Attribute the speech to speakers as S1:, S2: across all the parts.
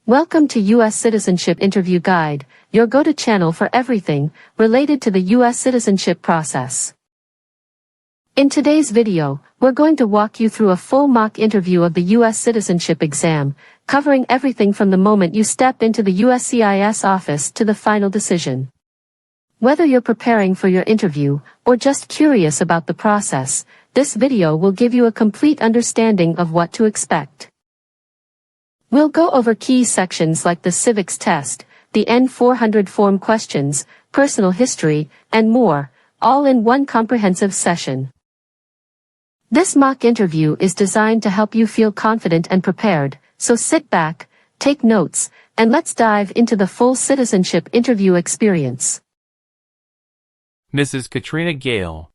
S1: Welcome to U.S. Citizenship Interview Guide, your go-to channel for everything related to the U.S. citizenship process. In today's video, we're going to walk you through a full mock interview of the U.S. citizenship exam, covering everything from the moment you step into the USCIS office to the final decision. Whether you're preparing for your interview or just curious about the process, this video will give you a complete understanding of what to expect. We'll go over key sections like the civics test, the N-400 form questions, personal history, and more, all in one comprehensive session. This mock interview is designed to help you feel confident and prepared, so sit back, take notes, and let's dive into the full citizenship interview experience.
S2: Mrs. Katrina Gale.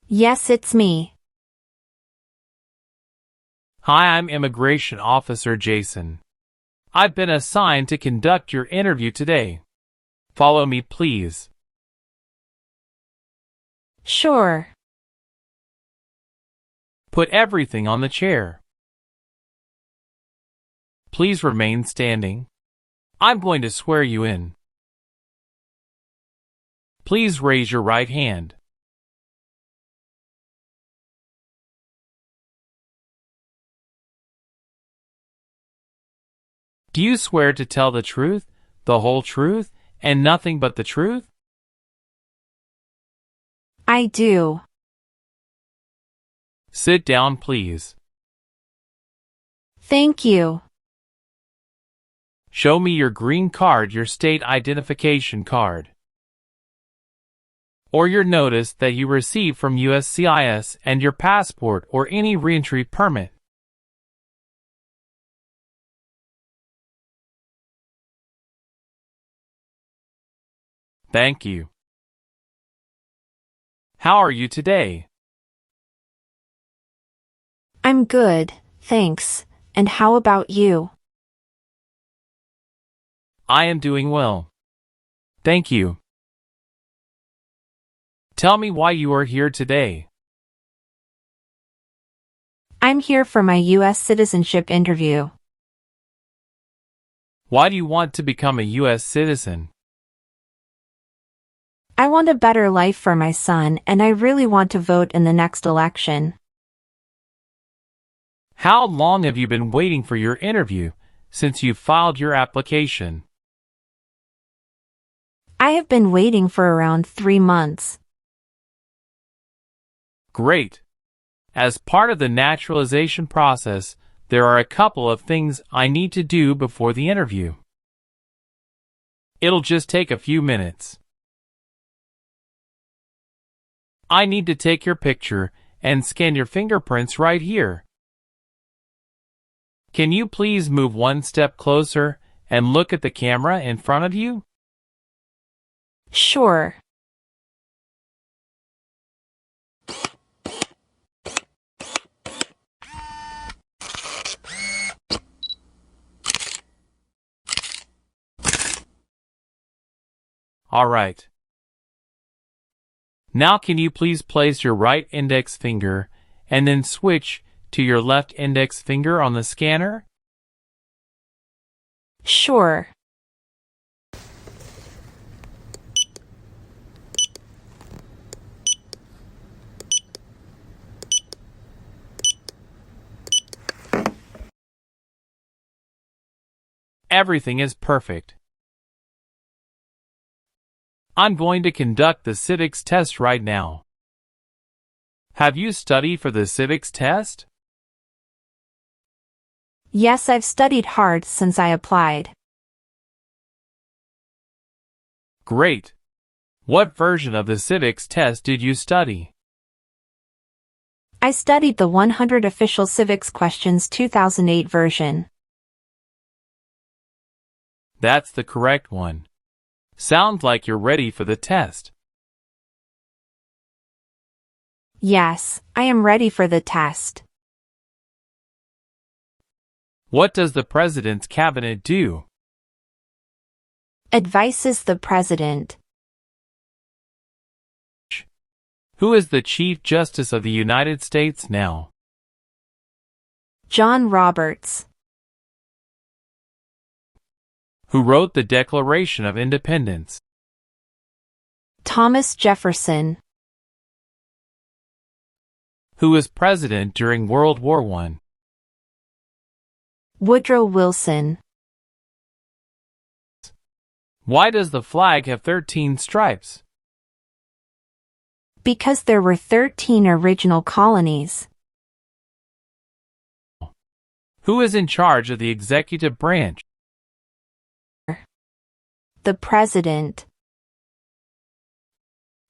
S3: Yes, it's me.
S2: Hi, I'm Immigration Officer Jason. I've been assigned to conduct your interview today. Follow me, please.
S3: Sure.
S2: Put everything on the chair. Please remain standing. I'm going to swear you in. Please raise your right hand. Do you swear to tell the truth, the whole truth, and nothing but the truth?
S3: I do.
S2: Sit down, please.
S3: Thank you.
S2: Show me your green card, your state identification card, or your notice that you received from USCIS, and your passport or any reentry permit. Thank you. How are you today?
S3: I'm good, thanks. And how about you?
S2: I am doing well. Thank you. Tell me why you are here today.
S3: I'm here for my U.S. citizenship interview.
S2: Why do you want to become a U.S. citizen?
S3: I want a better life for my son, and I really want to vote in the next election.
S2: How long have you been waiting for your interview since you filed your application?
S3: I have been waiting for around 3 months.
S2: Great. As part of the naturalization process, there are a couple of things I need to do before the interview. It'll just take a few minutes. I need to take your picture and scan your fingerprints right here. Can you please move one step closer and look at the camera in front of you?
S3: Sure.
S2: All right. Now can you please place your right index finger and then switch to your left index finger on the scanner?
S3: Sure.
S2: Everything is perfect. I'm going to conduct the civics test right now. Have you studied for the civics test?
S3: Yes, I've studied hard since I applied.
S2: Great. What version of the civics test did you study?
S3: I studied the 100 Official Civics Questions 2008 version.
S2: That's the correct one. Sounds like you're ready for the test.
S3: Yes, I am ready for the test.
S2: What does the President's Cabinet do?
S3: Advises the President.
S2: Who is the Chief Justice of the United States now?
S3: John Roberts.
S2: Who wrote the Declaration of Independence?
S3: Thomas Jefferson.
S2: Who was president during World War I?
S3: Woodrow Wilson.
S2: Why does the flag have 13 stripes?
S3: Because there were 13 original colonies.
S2: Who is in charge of the executive branch?
S3: The President.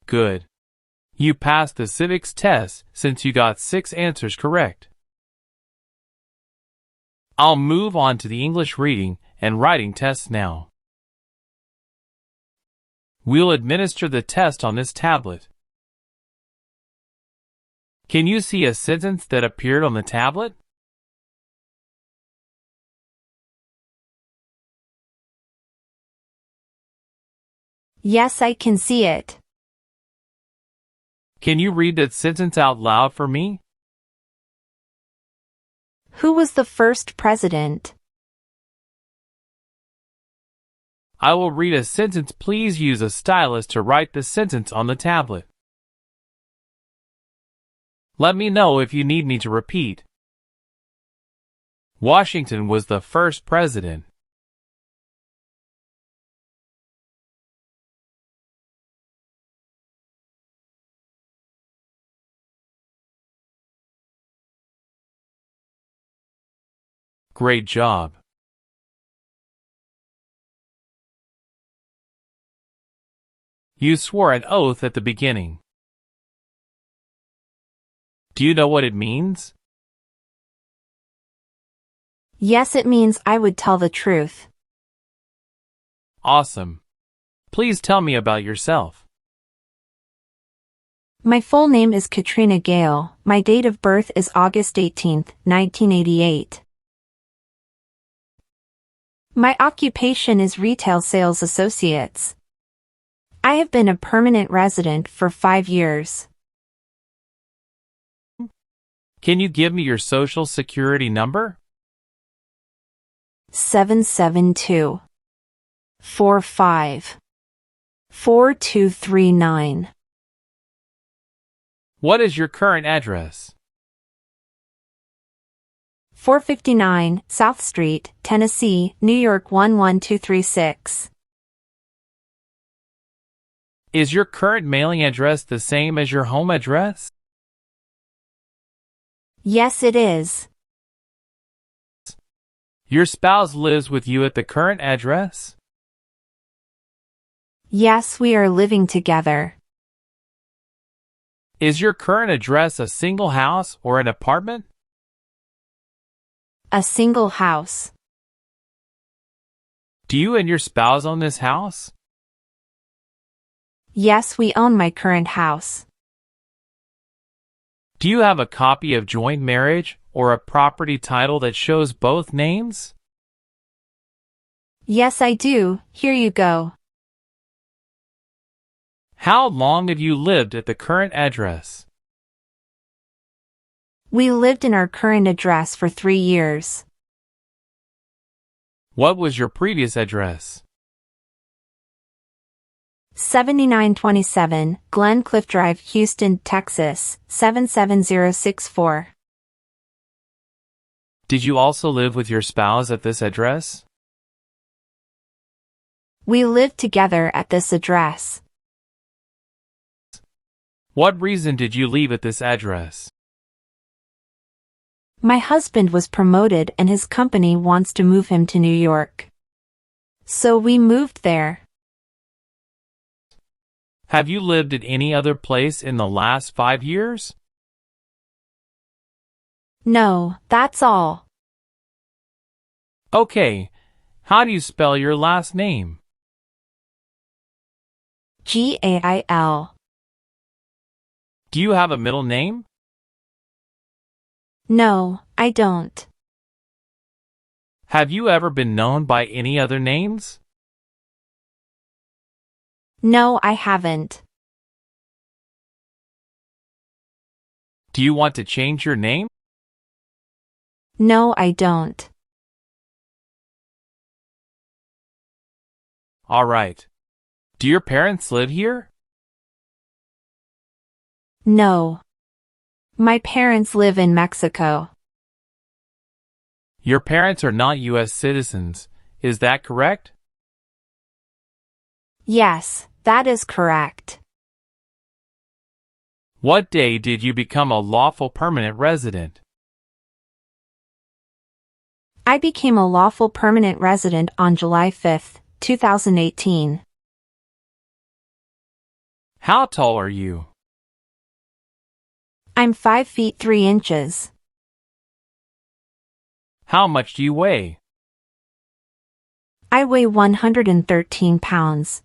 S2: Good. You passed the civics test since you got 6 answers correct. I'll move on to the English reading and writing tests now. We'll administer the test on this tablet. Can you see a sentence that appeared on the tablet?
S3: Yes, I can see it.
S2: Can you read that sentence out loud for me?
S3: Who was the first president?
S2: I will read a sentence. Please use a stylus to write the sentence on the tablet. Let me know if you need me to repeat. Washington was the first president. Great job. You swore an oath at the beginning. Do you know what it means?
S3: Yes, it means I would tell the truth.
S2: Awesome. Please tell me about yourself.
S3: My full name is Katrina Gale. My date of birth is August 18, 1988. My occupation is retail sales associates. I have been a permanent resident for 5 years.
S2: Can you give me your social security number?
S3: 772 45 4239.
S2: What is your current address?
S3: 459 South Street, Tennessee, New York 11236.
S2: Is your current mailing address the same as your home address?
S3: Yes, it is.
S2: Your spouse lives with you at the current address?
S3: Yes, we are living together.
S2: Is your current address a single house or an apartment?
S3: A single house.
S2: Do you and your spouse own this house?
S3: Yes, we own my current house.
S2: Do you have a copy of joint marriage or a property title that shows both names?
S3: Yes, I do. Here you go.
S2: How long have you lived at the current address?
S3: We lived in our current address for 3 years.
S2: What was your previous address?
S3: 7927 Glen Cliff Drive, Houston, Texas, 77064.
S2: Did you also live with your spouse at this address?
S3: We lived together at this address.
S2: What reason did you leave at this address?
S3: My husband was promoted and his company wants to move him to New York. So we moved there.
S2: Have you lived at any other place in the last 5 years?
S3: No, that's all.
S2: Okay. How do you spell your last name?
S3: Gail.
S2: Do you have a middle name?
S3: No, I don't.
S2: Have you ever been known by any other names?
S3: No, I haven't.
S2: Do you want to change your name?
S3: No, I don't.
S2: All right. Do your parents live here?
S3: No. My parents live in Mexico.
S2: Your parents are not U.S. citizens. Is that correct?
S3: Yes, that is correct.
S2: What day did you become a lawful permanent resident?
S3: I became a lawful permanent resident on July 5, 2018.
S2: How tall are you?
S3: I'm 5 feet 3 inches.
S2: How much do you weigh?
S3: I weigh 113 pounds.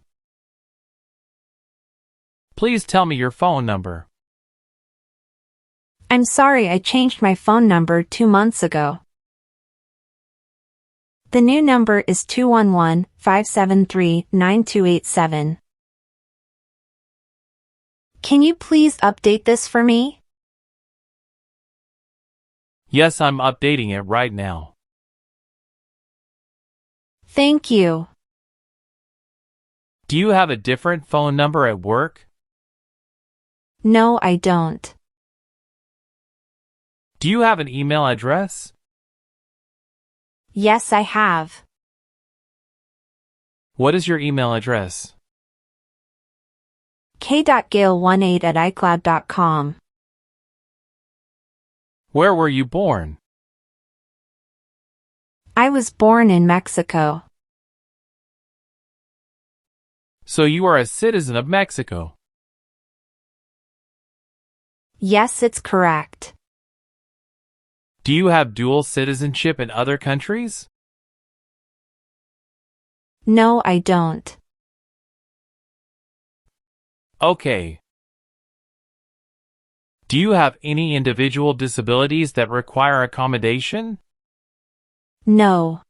S2: Please tell me your phone number.
S3: I'm sorry, I changed my phone number 2 months ago. The new number is 211-573-9287. Can you please update this for me?
S2: Yes, I'm updating it right now.
S3: Thank you.
S2: Do you have a different phone number at work?
S3: No, I don't.
S2: Do you have an email address?
S3: Yes, I have.
S2: What is your email address?
S3: k.gale18@icloud.com.
S2: Where were you born?
S3: I was born in Mexico.
S2: So you are a citizen of Mexico.
S3: Yes, it's correct.
S2: Do you have dual citizenship in other countries?
S3: No, I don't.
S2: Okay. Do you have any individual disabilities that require accommodation?
S3: No.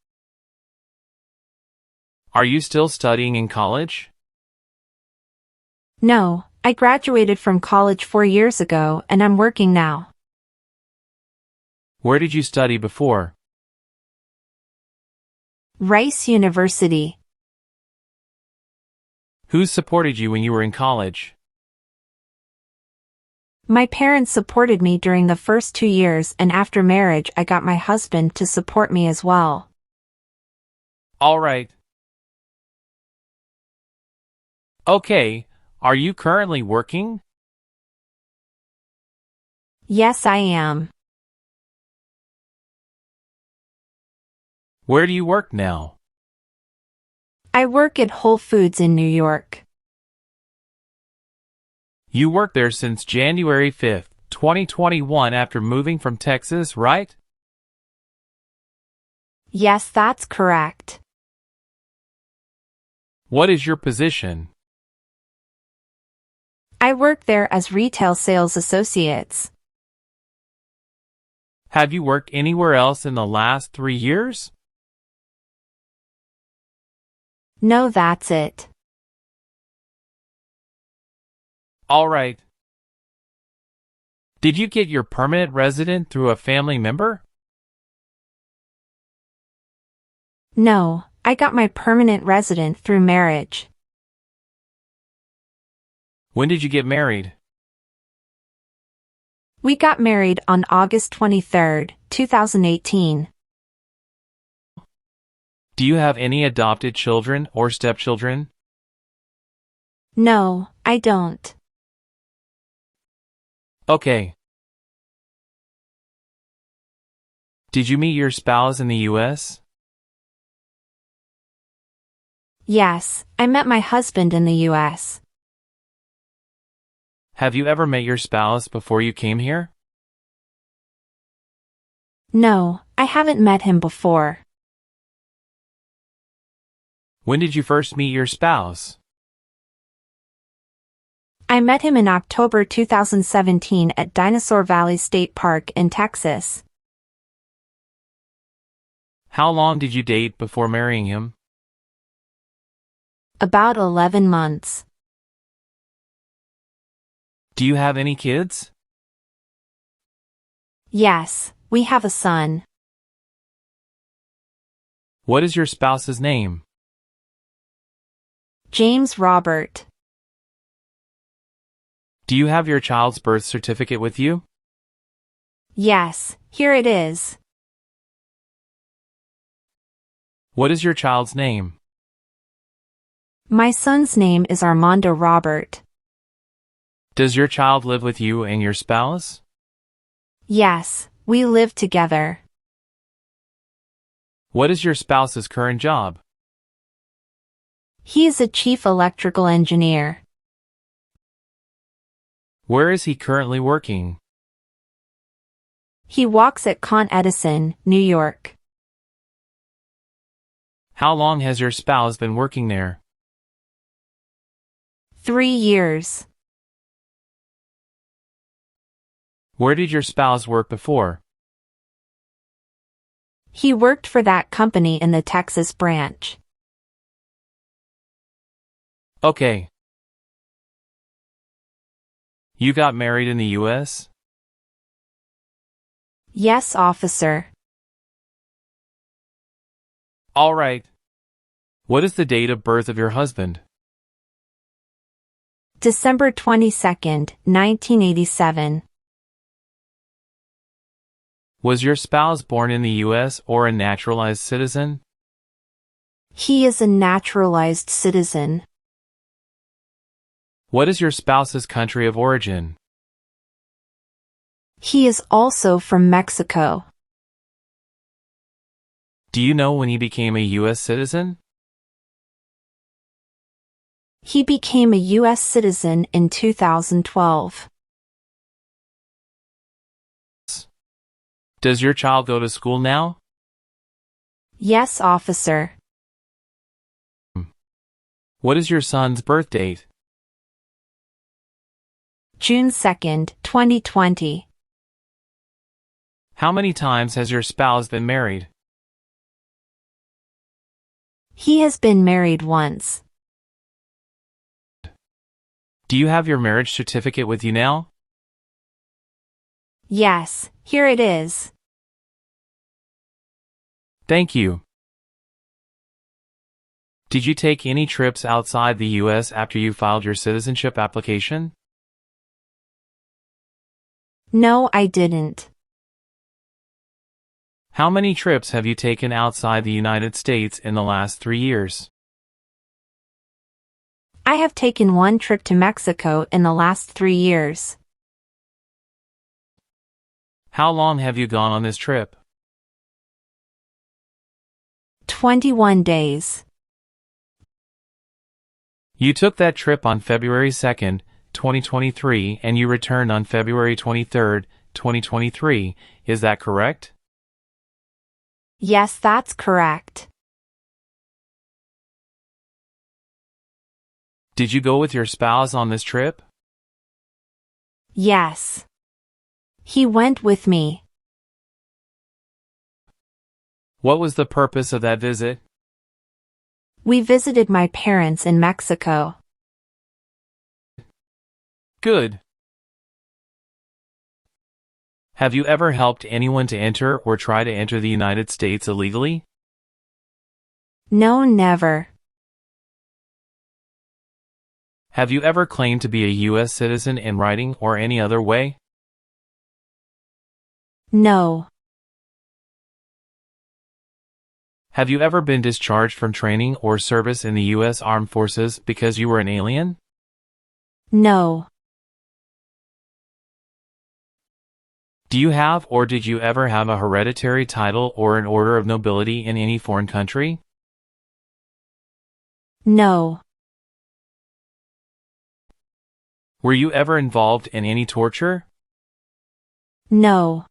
S2: Are you still studying in college?
S3: No, I graduated from college 4 years ago and I'm working now.
S2: Where did you study before?
S3: Rice University.
S2: Who supported you when you were in college?
S3: My parents supported me during the first 2 years, and after marriage I got my husband to support me as well.
S2: All right. Okay, are you currently working?
S3: Yes, I am.
S2: Where do you work now?
S3: I work at Whole Foods in New York.
S2: You worked there since January 5th, 2021 after moving from Texas, right?
S3: Yes, that's correct.
S2: What is your position?
S3: I work there as retail sales associates.
S2: Have you worked anywhere else in the last 3 years?
S3: No, that's it.
S2: All right. Did you get your permanent resident through a family member?
S3: No, I got my permanent resident through marriage.
S2: When did you get married?
S3: We got married on August 23, 2018.
S2: Do you have any adopted children or stepchildren?
S3: No, I don't.
S2: Okay. Did you meet your spouse in the U.S.?
S3: Yes, I met my husband in the U.S.
S2: Have you ever met your spouse before you came here?
S3: No, I haven't met him before.
S2: When did you first meet your spouse?
S3: I met him in October 2017 at Dinosaur Valley State Park in Texas.
S2: How long did you date before marrying him?
S3: About 11 months.
S2: Do you have any kids?
S3: Yes, we have a son.
S2: What is your spouse's name?
S3: James Robert.
S2: Do you have your child's birth certificate with you?
S3: Yes, here it is.
S2: What is your child's name?
S3: My son's name is Armando Robert.
S2: Does your child live with you and your spouse?
S3: Yes, we live together.
S2: What is your spouse's current job?
S3: He is a chief electrical engineer.
S2: Where is he currently working?
S3: He works at Con Edison, New York.
S2: How long has your spouse been working there?
S3: 3 years.
S2: Where did your spouse work before?
S3: He worked for that company in the Texas branch.
S2: Okay. You got married in the U.S.?
S3: Yes, officer.
S2: All right. What is the date of birth of your husband?
S3: December 22nd, 1987.
S2: Was your spouse born in the U.S. or a naturalized citizen?
S3: He is a naturalized citizen.
S2: What is your spouse's country of origin?
S3: He is also from Mexico.
S2: Do you know when he became a U.S. citizen?
S3: He became a U.S. citizen in 2012.
S2: Does your child go to school now?
S3: Yes, officer.
S2: What is your son's birth date?
S3: June 2nd, 2020.
S2: How many times has your spouse been married?
S3: He has been married once.
S2: Do you have your marriage certificate with you now?
S3: Yes, here it is.
S2: Thank you. Did you take any trips outside the U.S. after you filed your citizenship application?
S3: No, I didn't.
S2: How many trips have you taken outside the United States in the last 3 years?
S3: I have taken one trip to Mexico in the last 3 years.
S2: How long have you gone on this trip?
S3: 21 days.
S2: You took that trip on February 2nd, 2023, and you returned on February 23rd, 2023. Is that correct?
S3: Yes, that's correct.
S2: Did you go with your spouse on this trip?
S3: Yes. He went with me.
S2: What was the purpose of that visit?
S3: We visited my parents in Mexico.
S2: Good. Have you ever helped anyone to enter or try to enter the United States illegally?
S3: No, never.
S2: Have you ever claimed to be a U.S. citizen in writing or any other way?
S3: No.
S2: Have you ever been discharged from training or service in the U.S. Armed Forces because you were an alien?
S3: No.
S2: Do you have or did you ever have a hereditary title or an order of nobility in any foreign country?
S3: No.
S2: Were you ever involved in any torture?
S3: No.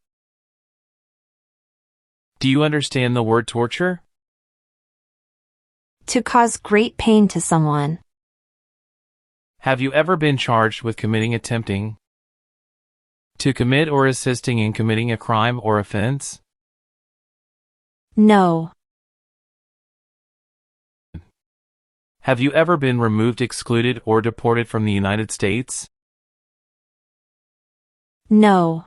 S2: Do you understand the word torture?
S3: To cause great pain to someone.
S2: Have you ever been charged with attempting to commit or assisting in committing a crime or offense?
S3: No.
S2: Have you ever been removed, excluded, or deported from the United States?
S3: No.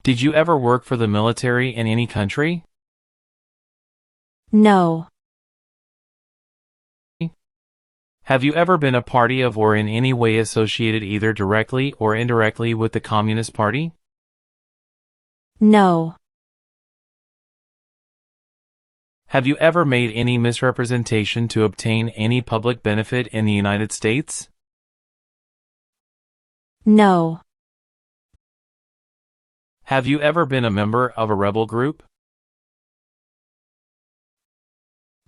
S2: Did you ever work for the military in any country?
S3: No.
S2: Have you ever been a party of or in any way associated either directly or indirectly with the Communist Party?
S3: No.
S2: Have you ever made any misrepresentation to obtain any public benefit in the United States?
S3: No.
S2: Have you ever been a member of a rebel group?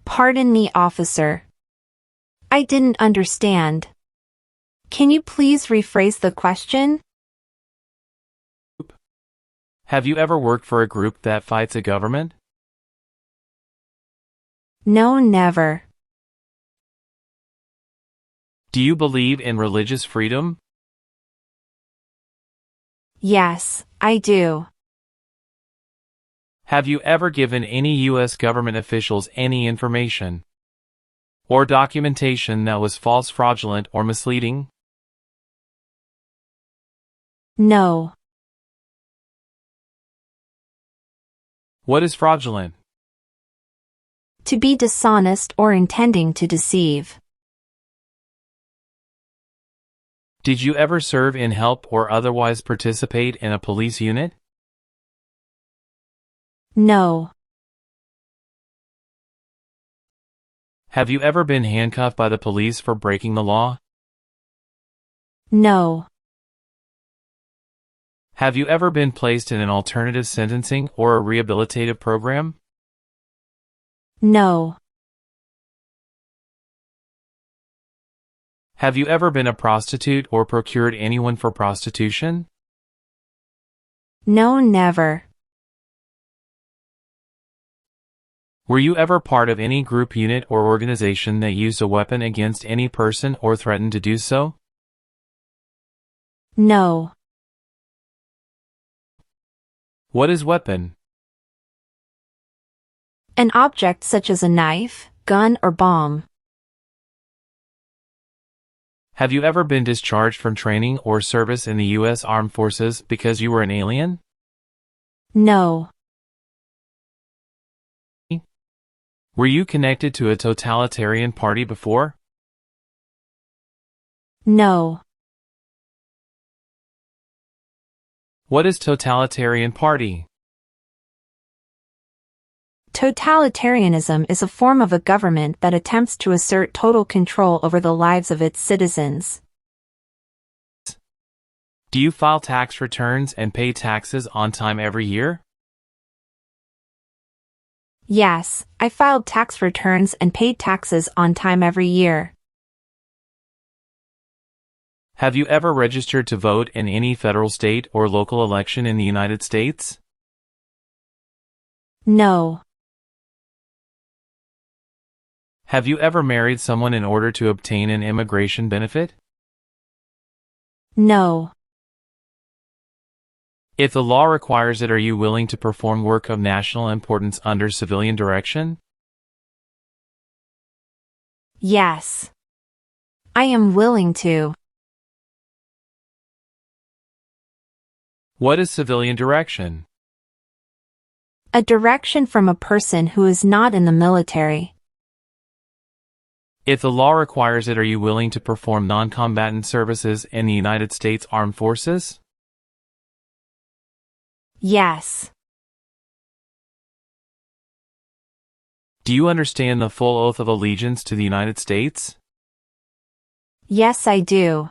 S3: Pardon me, officer. I didn't understand. Can you please rephrase the question?
S2: Have you ever worked for a group that fights a government?
S3: No, never.
S2: Do you believe in religious freedom?
S3: Yes, I do.
S2: Have you ever given any U.S. government officials any information or documentation that was false, fraudulent, or misleading?
S3: No.
S2: What is fraudulent?
S3: To be dishonest or intending to deceive.
S2: Did you ever serve in, help, or otherwise participate in a police unit?
S3: No.
S2: Have you ever been handcuffed by the police for breaking the law?
S3: No.
S2: Have you ever been placed in an alternative sentencing or a rehabilitative program?
S3: No.
S2: Have you ever been a prostitute or procured anyone for prostitution?
S3: No, never.
S2: Were you ever part of any group, unit, or organization that used a weapon against any person or threatened to do so?
S3: No.
S2: What is weapon?
S3: An object such as a knife, gun, or bomb.
S2: Have you ever been discharged from training or service in the U.S. Armed Forces because you were an alien?
S3: No.
S2: Were you connected to a totalitarian party before?
S3: No.
S2: What is totalitarian party?
S3: Totalitarianism is a form of a government that attempts to assert total control over the lives of its citizens.
S2: Do you file tax returns and pay taxes on time every year?
S3: Yes, I filed tax returns and paid taxes on time every year.
S2: Have you ever registered to vote in any federal, state, or local election in the United States?
S3: No.
S2: Have you ever married someone in order to obtain an immigration benefit?
S3: No.
S2: If the law requires it, are you willing to perform work of national importance under civilian direction?
S3: Yes. I am willing to.
S2: What is civilian direction?
S3: A direction from a person who is not in the military.
S2: If the law requires it, are you willing to perform non-combatant services in the United States Armed Forces?
S3: Yes.
S2: Do you understand the full oath of allegiance to the United States?
S3: Yes, I do.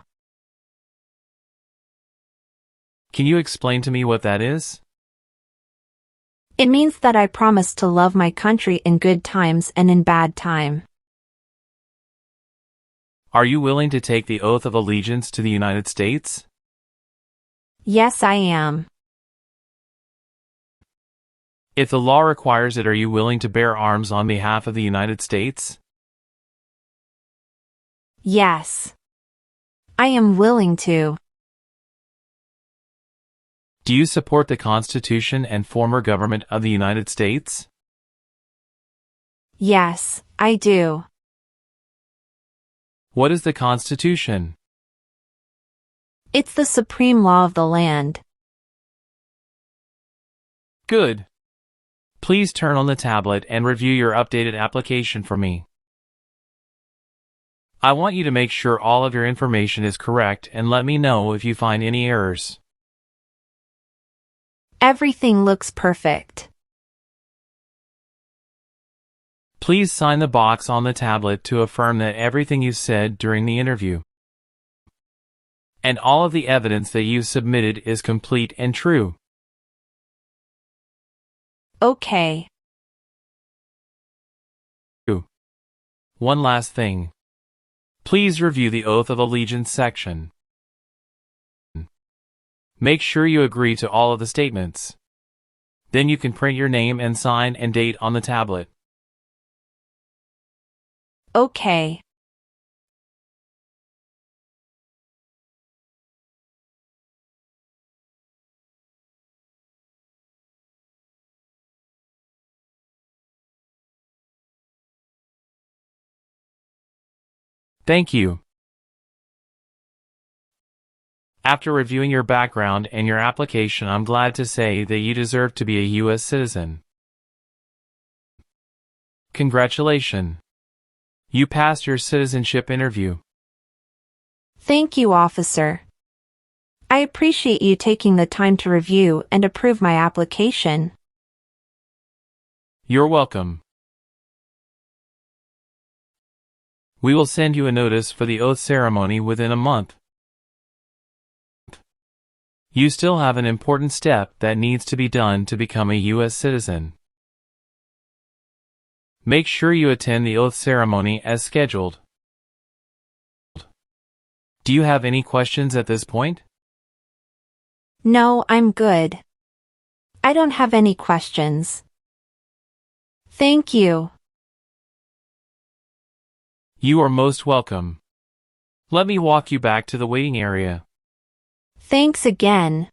S2: Can you explain to me what that is?
S3: It means that I promise to love my country in good times and in bad time.
S2: Are you willing to take the oath of allegiance to the United States?
S3: Yes, I am.
S2: If the law requires it, are you willing to bear arms on behalf of the United States?
S3: Yes. I am willing to.
S2: Do you support the Constitution and former government of the United States?
S3: Yes, I do.
S2: What is the Constitution?
S3: It's the supreme law of the land.
S2: Good. Please turn on the tablet and review your updated application for me. I want you to make sure all of your information is correct and let me know if you find any errors.
S3: Everything looks perfect.
S2: Please sign the box on the tablet to affirm that everything you said during the interview and all of the evidence that you submitted is complete and true.
S3: Okay.
S2: One last thing. Please review the Oath of Allegiance section. Make sure you agree to all of the statements. Then you can print your name and sign and date on the tablet.
S3: Okay.
S2: Thank you. After reviewing your background and your application, I'm glad to say that you deserve to be a U.S. citizen. Congratulations. You passed your citizenship interview.
S3: Thank you, officer. I appreciate you taking the time to review and approve my application.
S2: You're welcome. We will send you a notice for the oath ceremony within a month. You still have an important step that needs to be done to become a U.S. citizen. Make sure you attend the oath ceremony as scheduled. Do you have any questions at this point?
S3: No, I'm good. I don't have any questions. Thank you.
S2: You are most welcome. Let me walk you back to the waiting area.
S3: Thanks again.